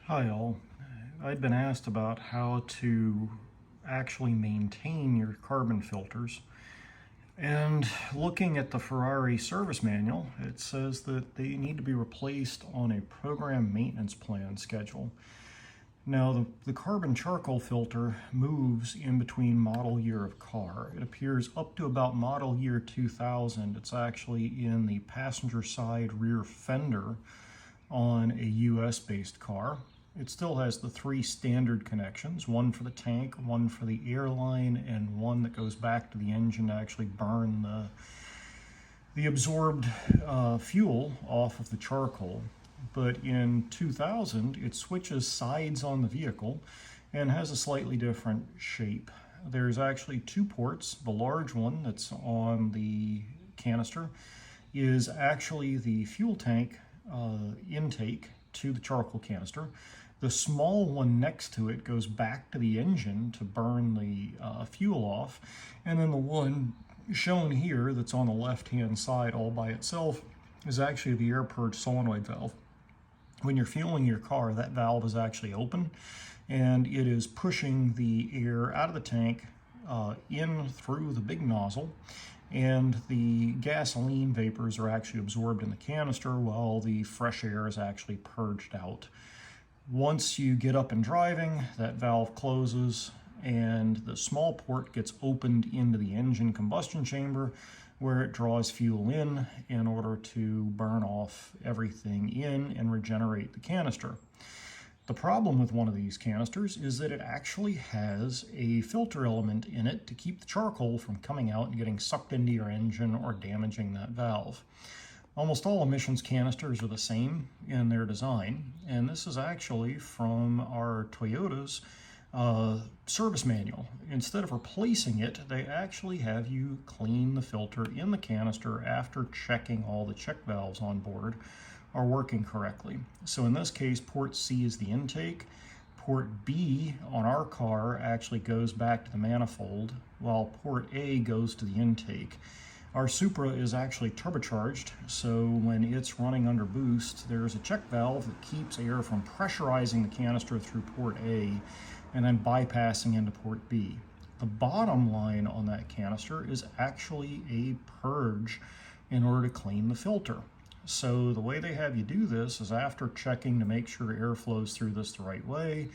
Hi all. I'd been asked about how to actually maintain your carbon filters. And looking at the Ferrari service manual, it says that they need to be replaced on a program maintenance plan schedule. Now, the carbon charcoal filter moves in between model year of car. It appears up to about model year 2000. It's actually in the passenger side rear fender on a US-based car. It still has the three standard connections, one for the tank, one for the airline, and one that goes back to the engine to actually burn the absorbed fuel off of the charcoal. But in 2000, it switches sides on the vehicle and has a slightly different shape. There's actually two ports. The large one that's on the canister is actually the fuel tank intake to the charcoal canister. The small one next to it goes back to the engine to burn the fuel off. And then the one shown here that's on the left-hand side all by itself is actually the air purge solenoid valve. When you're fueling your car, that valve is actually open and it is pushing the air out of the tank in through the big nozzle, and the gasoline vapors are actually absorbed in the canister while the fresh air is actually purged out. Once you get up and driving, that valve closes and the small port gets opened into the engine combustion chamber where it draws fuel in order to burn off everything in and regenerate the canister. The problem with one of these canisters is that it actually has a filter element in it to keep the charcoal from coming out and getting sucked into your engine or damaging that valve. Almost all emissions canisters are the same in their design, and this is actually from our Toyota's service manual. Instead of replacing it, they actually have you clean the filter in the canister after checking all the check valves on board are working correctly. So in this case, port C is the intake. Port B on our car actually goes back to the manifold, while port A goes to the intake. Our Supra is actually turbocharged, so when it's running under boost, there's a check valve that keeps air from pressurizing the canister through port A and then bypassing into port B. The bottom line on that canister is actually a purge in order to clean the filter. So the way they have you do this is after checking to make sure air flows through this the right way,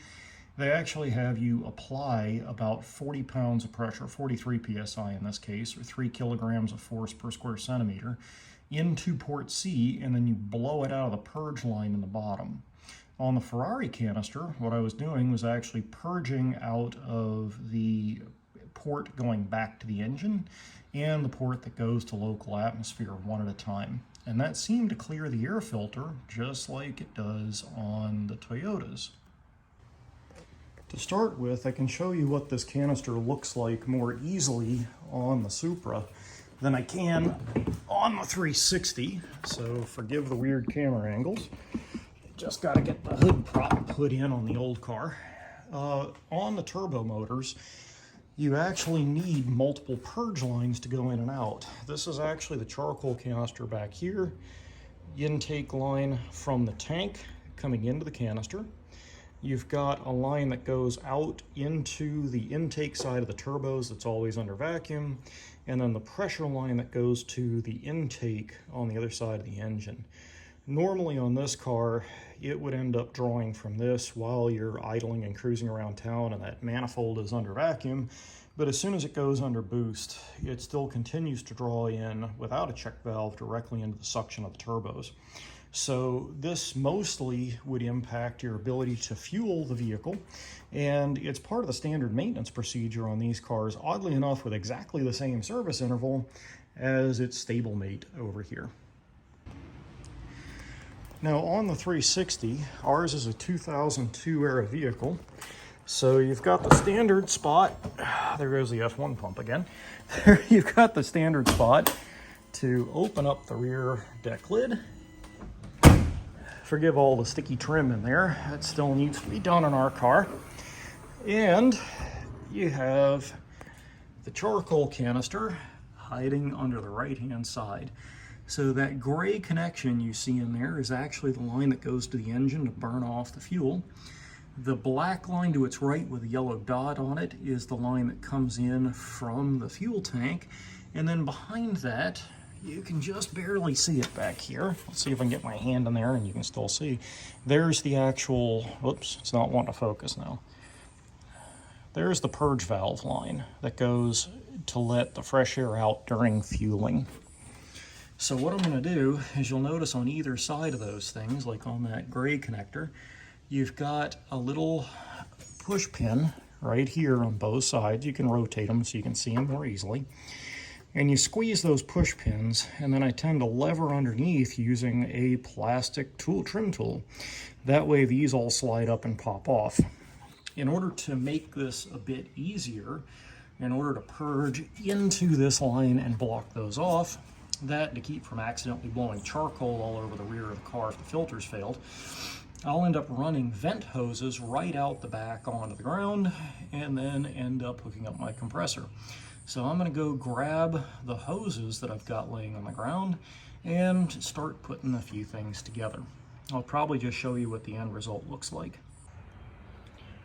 they actually have you apply about 40 pounds of pressure, 43 psi in this case, or 3 kilograms of force per square centimeter, into port C, and then you blow it out of the purge line in the bottom. On the Ferrari canister, what I was doing was actually purging out of the port going back to the engine and the port that goes to local atmosphere one at a time. And that seemed to clear the air filter just like it does on the Toyotas. To start with, I can show you what this canister looks like more easily on the Supra than I can on the 360. So forgive the weird camera angles. Just got to get the hood prop put in on the old car. On the turbo motors, you actually need multiple purge lines to go in and out. This is actually the charcoal canister back here, intake line from the tank coming into the canister. You've got a line that goes out into the intake side of the turbos that's always under vacuum, and then the pressure line that goes to the intake on the other side of the engine. Normally on this car, it would end up drawing from this while you're idling and cruising around town and that manifold is under vacuum, but as soon as it goes under boost, it still continues to draw in without a check valve directly into the suction of the turbos. So this mostly would impact your ability to fuel the vehicle, and it's part of the standard maintenance procedure on these cars, oddly enough with exactly the same service interval as its stablemate over here. Now on the 360, ours is a 2002 era vehicle, so you've got the standard spot, there goes the F1 pump again, you've got the standard spot to open up the rear deck lid. Forgive all the sticky trim in there, that still needs to be done in our car. And you have the charcoal canister hiding under the right hand side. So that gray connection you see in there is actually the line that goes to the engine to burn off the fuel. The black line to its right with a yellow dot on it is the line that comes in from the fuel tank. And then behind that, you can just barely see it back here. Let's see if I can get my hand in there and you can still see. There's the actual, whoops, it's not wanting to focus now. There's the purge valve line that goes to let the fresh air out during fueling. So what I'm going to do is you'll notice on either side of those things, like on that gray connector, you've got a little push pin right here on both sides. You can rotate them so you can see them more easily. And you squeeze those push pins, and then I tend to lever underneath using a plastic trim tool. That way these all slide up and pop off. In order to make this a bit easier, in order to purge into this line and block those off, that to keep from accidentally blowing charcoal all over the rear of the car if the filters failed, I'll end up running vent hoses right out the back onto the ground and then end up hooking up my compressor. So I'm going to go grab the hoses that I've got laying on the ground and start putting a few things together. I'll probably just show you what the end result looks like.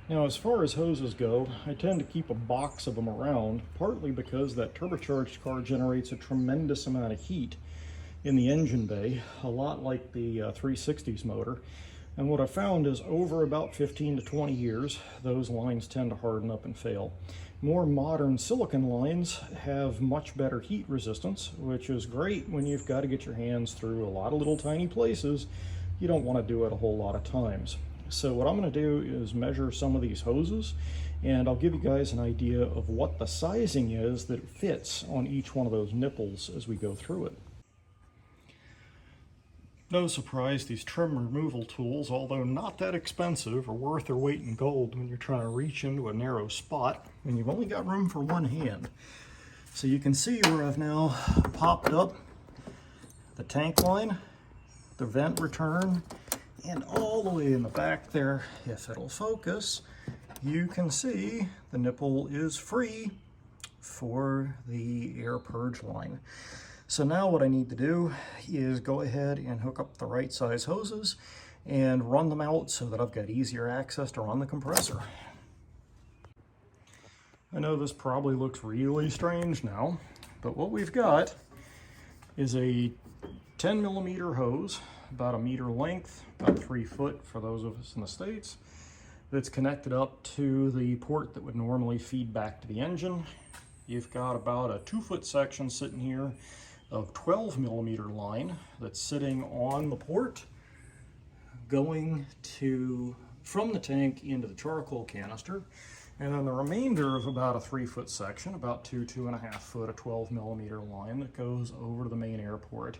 Now, as far as hoses go, I tend to keep a box of them around, partly because that turbocharged car generates a tremendous amount of heat in the engine bay, a lot like the 360s motor. And what I found is over about 15 to 20 years, those lines tend to harden up and fail. More modern silicon lines have much better heat resistance, which is great when you've got to get your hands through a lot of little tiny places. You don't want to do it a whole lot of times. So what I'm going to do is measure some of these hoses, and I'll give you guys an idea of what the sizing is that fits on each one of those nipples as we go through it. No surprise, these trim removal tools, although not that expensive, are worth their weight in gold when you're trying to reach into a narrow spot and you've only got room for one hand. So you can see where I've now popped up the tank line, the vent return, and all the way in the back there, if it'll focus, you can see the nipple is free for the air purge line. So now what I need to do is go ahead and hook up the right size hoses and run them out so that I've got easier access to run the compressor. I know this probably looks really strange now, but what we've got is a 10 millimeter hose, about a meter length, about 3 foot for those of us in the States, that's connected up to the port that would normally feed back to the engine. You've got about a 2 foot section sitting here of 12 millimeter line that's sitting on the port going from the tank into the charcoal canister, and then the remainder of about a 3 foot section, about 2.5 foot, a 12 millimeter line that goes over to the main air port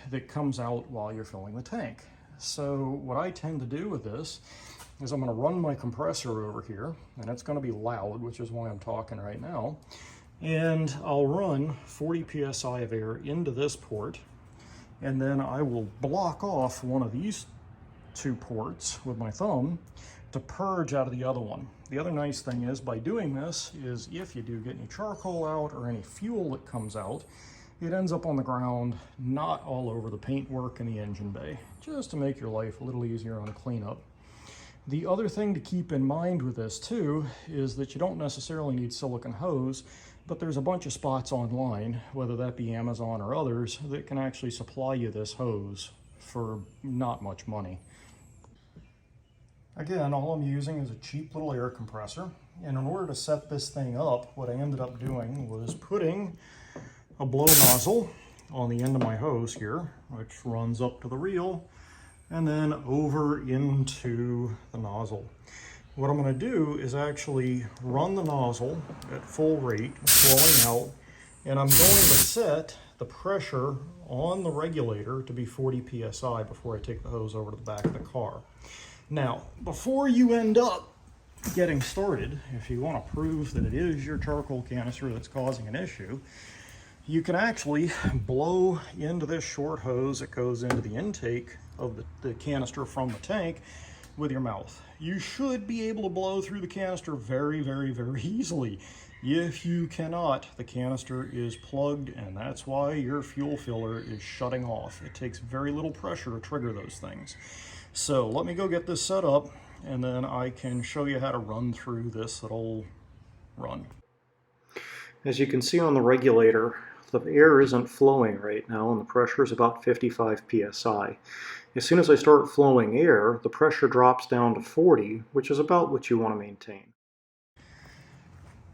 that comes out while you're filling the tank. So what I tend to do with this is I'm going to run my compressor over here, and it's going to be loud, which is why I'm talking right now, and I'll run 40 psi of air into this port, and then I will block off one of these 2 ports with my thumb to purge out of the other one. The other nice thing is, by doing this, is if you do get any charcoal out or any fuel that comes out, it ends up on the ground, not all over the paintwork in the engine bay, just to make your life a little easier on cleanup. The other thing to keep in mind with this too is that you don't necessarily need silicone hose, but there's a bunch of spots online, whether that be Amazon or others, that can actually supply you this hose for not much money. Again, all I'm using is a cheap little air compressor, and in order to set this thing up, what I ended up doing was putting a blow nozzle on the end of my hose here, which runs up to the reel and then over into the nozzle. What I'm going to do is actually run the nozzle at full rate, flowing out, and I'm going to set the pressure on the regulator to be 40 psi before I take the hose over to the back of the car. Now, before you end up getting started, if you want to prove that it is your charcoal canister that's causing an issue, you can actually blow into this short hose that goes into the intake of the canister from the tank with your mouth. You should be able to blow through the canister very, very, very easily. If you cannot, the canister is plugged, and that's why your fuel filler is shutting off. It takes very little pressure to trigger those things. So let me go get this set up, and then I can show you how to run through this little run. As you can see on the regulator, the air isn't flowing right now, and the pressure is about 55 psi. As soon as I start flowing air, the pressure drops down to 40, which is about what you want to maintain.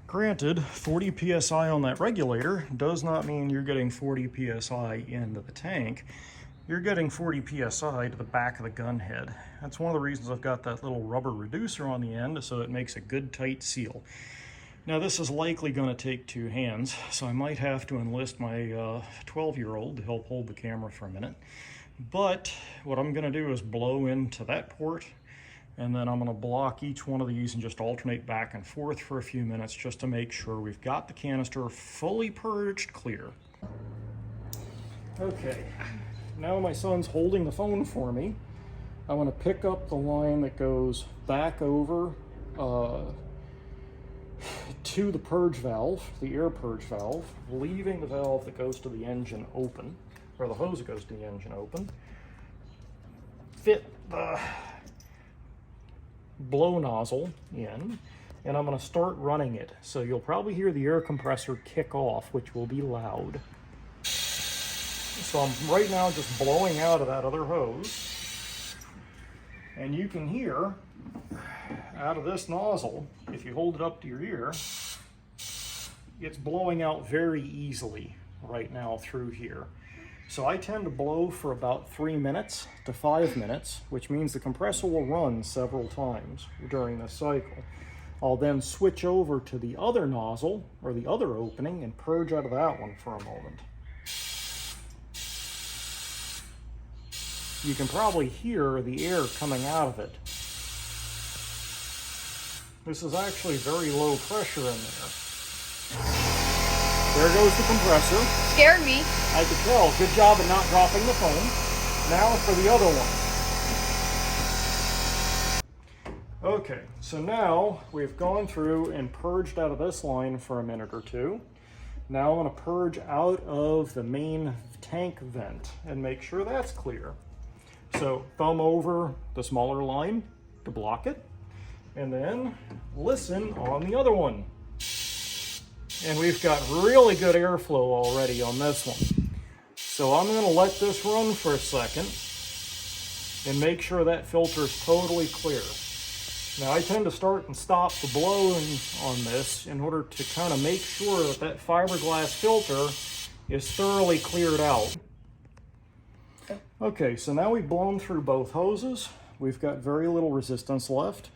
Granted, 40 psi on that regulator does not mean you're getting 40 psi into the tank. You're getting 40 psi to the back of the gun head. That's one of the reasons I've got that little rubber reducer on the end, so it makes a good tight seal. Now this is likely going to take two hands, so I might have to enlist my 12-year-old to help hold the camera for a minute. But what I'm going to do is blow into that port, and then I'm going to block each one of these and just alternate back and forth for a few minutes just to make sure we've got the canister fully purged clear. Okay, now my son's holding the phone for me. I'm going to pick up the line that goes back over to the purge valve, the air purge valve, leaving the valve that goes to the engine open, or the hose that goes to the engine open. Fit the blow nozzle in, and I'm going to start running it. So you'll probably hear the air compressor kick off, which will be loud. So I'm right now just blowing out of that other hose, and you can hear out of this nozzle, if you hold it up to your ear, it's blowing out very easily right now through here. So I tend to blow for about 3 minutes to 5 minutes, which means the compressor will run several times during this cycle. I'll then switch over to the other nozzle, or the other opening, and purge out of that one for a moment. You can probably hear the air coming out of it. This is actually very low pressure in there. There goes the compressor. Scared me. I could tell. Good job of not dropping the phone. Now for the other one. Okay, so now we've gone through and purged out of this line for a minute or two. Now I'm going to purge out of the main tank vent and make sure that's clear. So thumb over the smaller line to block it, and then listen on the other one. And we've got really good airflow already on this one. So I'm going to let this run for a second and make sure that filter is totally clear. Now I tend to start and stop the blowing on this in order to kind of make sure that that fiberglass filter is thoroughly cleared out. Okay, so now we've blown through both hoses. We've got very little resistance left.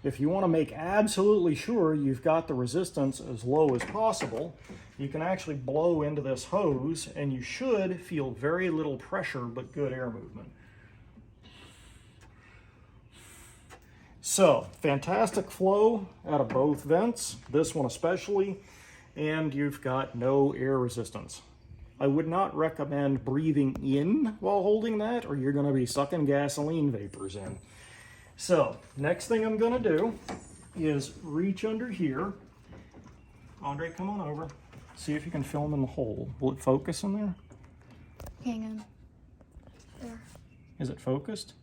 If you want to make absolutely sure you've got the resistance as low as possible, you can actually blow into this hose and you should feel very little pressure but good air movement. So, fantastic flow out of both vents, this one especially, and you've got no air resistance. I would not recommend breathing in while holding that, or you're going to be sucking gasoline vapors in. So, next thing I'm going to do is reach under here. Andre, come on over. See if you can film in the hole. Will it focus in there? Hang on. There. Is it focused?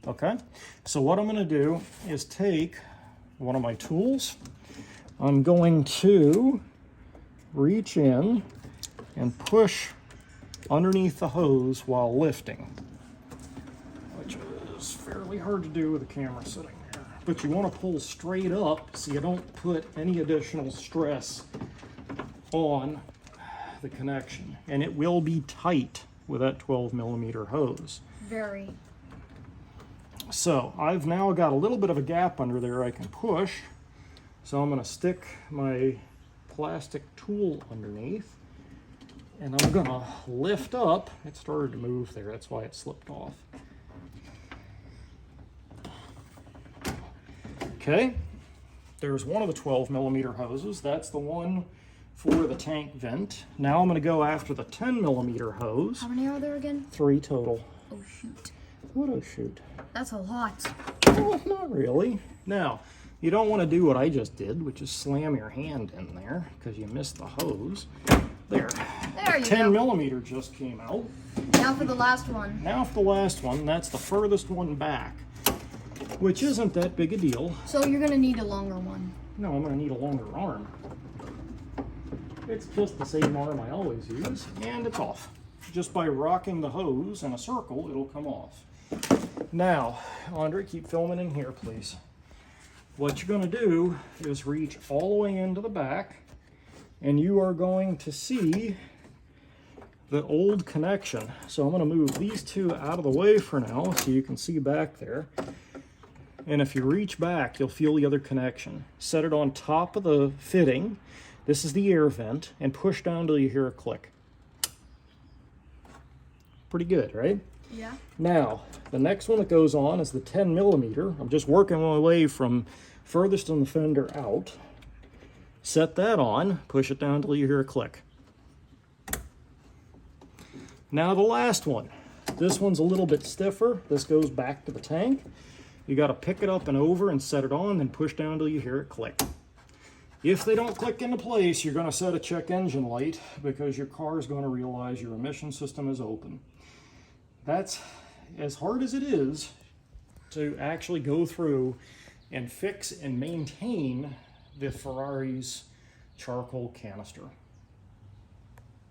Okay. So what I'm going to do is take one of my tools. I'm going to reach in and push underneath the hose while lifting, which is fairly hard to do with the camera sitting there. But you want to pull straight up so you don't put any additional stress on the connection. And it will be tight with that 12mm hose. Very. So I've now got a little bit of a gap under there I can push. So I'm going to stick my plastic tool underneath. And I'm going to lift up. It started to move there, that's why it slipped off. Okay, there's one of the 12mm hoses. That's the one for the tank vent. Now I'm going to go after the 10mm hose. How many are there again? 3 total. Oh, shoot. What a shoot. That's a lot. Well, not really. Now, You don't want to do what I just did, which is slam your hand in there because you missed the hose. There. There you 10 go. millimeter just came out. Now for the last one. Now for the last one, that's the furthest one back, which isn't that big a deal. So you're gonna need a longer one. No, I'm going to need a longer arm. It's just the same arm I always use, and it's off. Just by rocking the hose in a circle, it'll come off. Now, Andre, keep filming in here, please. What you're going to do is reach all the way into the back, and you are going to see the old connection. So I'm going to move these two out of the way for now so you can see back there. And if you reach back, you'll feel the other connection. Set it on top of the fitting. This is the air vent, and push down till you hear a click. Pretty good, right? Yeah. Now, the next one that goes on is the 10 millimeter. I'm just working my way from furthest on the fender out. Set that on, push it down till you hear a click. Now the last one. This one's a little bit stiffer. This goes back to the tank. You got to pick it up and over and set it on, then push down till you hear it click. If they don't click into place, you're going to set a check engine light because your car is going to realize your emission system is open. That's as hard as it is to actually go through and fix and maintain the Ferrari's charcoal canister.